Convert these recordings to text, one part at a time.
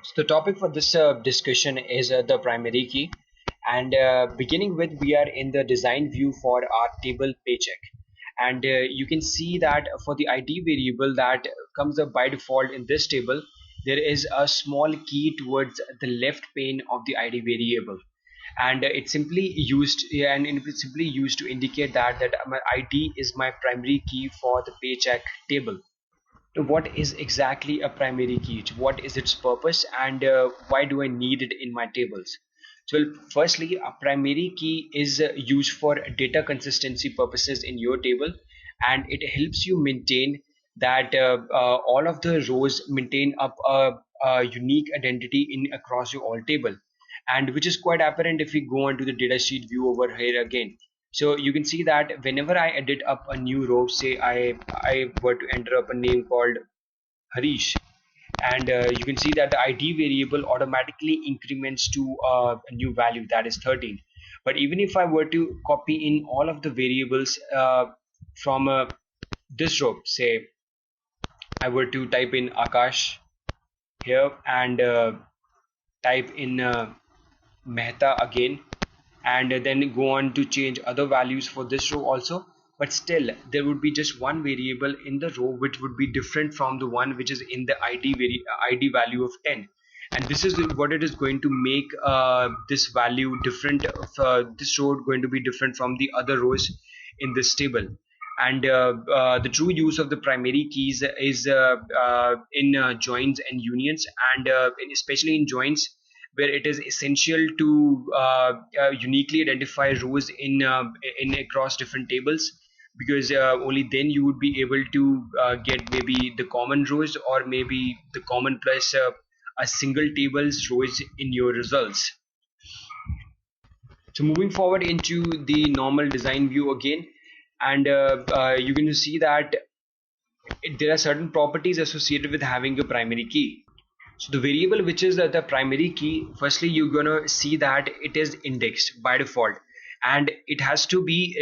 So the topic for this discussion is the primary key, and beginning with, we are in the design view for our table paycheck, and you can see that for the ID variable that comes up by default in this table, there is a small key towards the left pane of the ID variable, and it's simply used and it's simply used to indicate that my ID is my primary key for the paycheck table. So what is exactly a primary key? What is its purpose, and why do I need it in my tables? So, well, firstly, a primary key is used for data consistency purposes in your table, and it helps you maintain that all of the rows maintain up a unique identity in across your all table, and which is quite apparent if we go on to the data sheet view over here again. So you can see that whenever I edit up a new row, say I were to enter up a name called Harish, and you can see that the ID variable automatically increments to a new value, that is 13. But even if I were to copy in all of the variables from this row, say I were to type in Akash here, and type in Mehta again, and then go on to change other values for this row also, but still there would be just one variable in the row which would be different from the one which is in the ID value of 10, and this is what it is going to make this value different of this row going to be different from the other rows in this table. And the true use of the primary keys is in joins and unions, and especially in joins, where it is essential to uniquely identify rows in across different tables, because only then you would be able to get maybe the common rows, or maybe the common plus a single table's rows in your results. So moving forward into the normal design view again, and you're going to see that there are certain properties associated with having a primary key. So the variable which is the primary key, firstly you're gonna see that it is indexed by default, and it has to be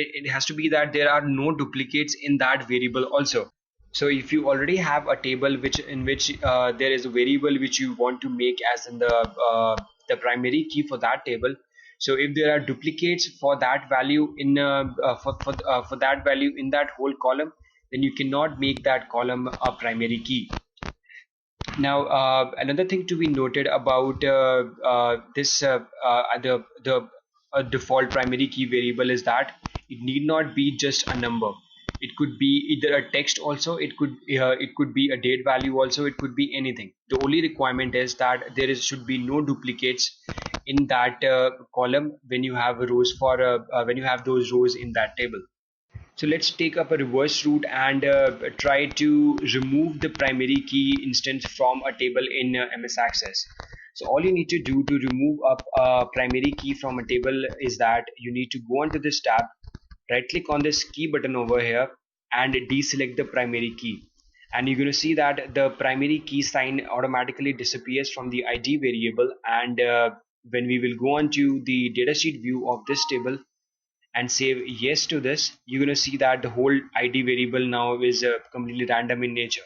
that there are no duplicates in that variable also. So if you already have a table which in which there is a variable which you want to make as in the primary key for that table, so if there are duplicates for that value in for that value in that whole column, then you cannot make that column a primary key. Now, another thing to be noted about this the default primary key variable is that it need not be just a number. It could be either a text also. It could be a date value also. It could be anything. The only requirement is that there is should be no duplicates in that column when you have rows for when you have those rows in that table. So let's take up a reverse route and try to remove the primary key instance from a table in MS Access. So all you need to do to remove up a primary key from a table is that you need to go onto this tab, right click on this key button over here, and deselect the primary key. And you're going to see that the primary key sign automatically disappears from the ID variable, and when we will go on to the datasheet view of this table and say yes to this, you're going to see that the whole ID variable now is completely random in nature.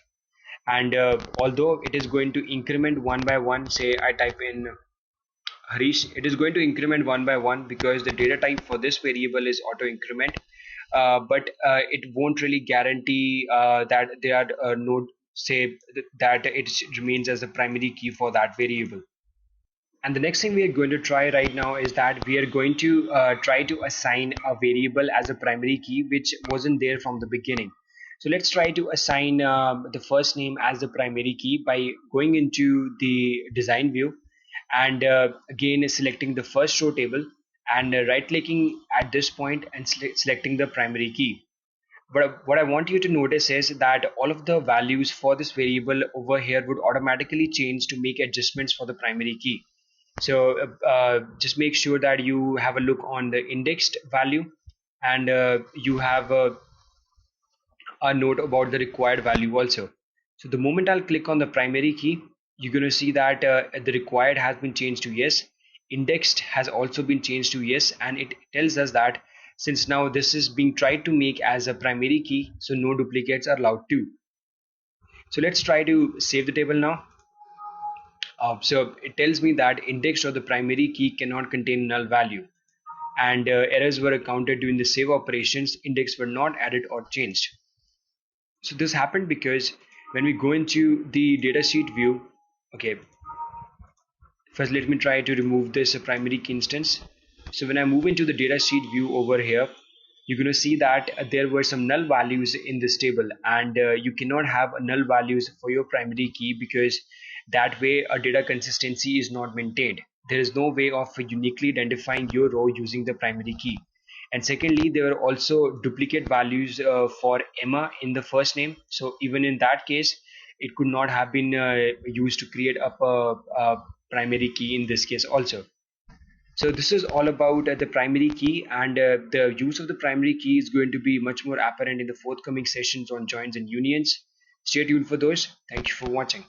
And although it is going to increment one by one, say I type in Harish, it is going to increment one by one because the data type for this variable is auto increment. But it won't really guarantee that there are no say that it remains as the primary key for that variable. And the next thing we are going to try right now is that we are going to try to assign a variable as a primary key which wasn't there from the beginning. So let's try to assign the first name as the primary key by going into the design view, and again selecting the first row table, and right clicking at this point and selecting the primary key. But what I want you to notice is that all of the values for this variable over here would automatically change to make adjustments for the primary key. So just make sure that you have a look on the indexed value, and you have a note about the required value also. So the moment I'll click on the primary key, you're going to see that the required has been changed to yes. Indexed has also been changed to yes, and it tells us that since now this is being tried to make as a primary key, so no duplicates are allowed too. So let's try to save the table now. So it tells me that index or the primary key cannot contain null value, and errors were encountered during the save operations. Index were not added or changed. So this happened because when we go into the datasheet view, okay, first let me try to remove this primary key instance. So when I move into the datasheet view over here, you're going to see that there were some null values in this table, and you cannot have null values for your primary key because that way a data consistency is not maintained. There is no way of uniquely identifying your row using the primary key. And secondly, there are also duplicate values for Emma in the first name. So even in that case, it could not have been used to create up a primary key in this case also. So this is all about the primary key, and the use of the primary key is going to be much more apparent in the forthcoming sessions on joins and unions. Stay tuned for those. Thank you for watching.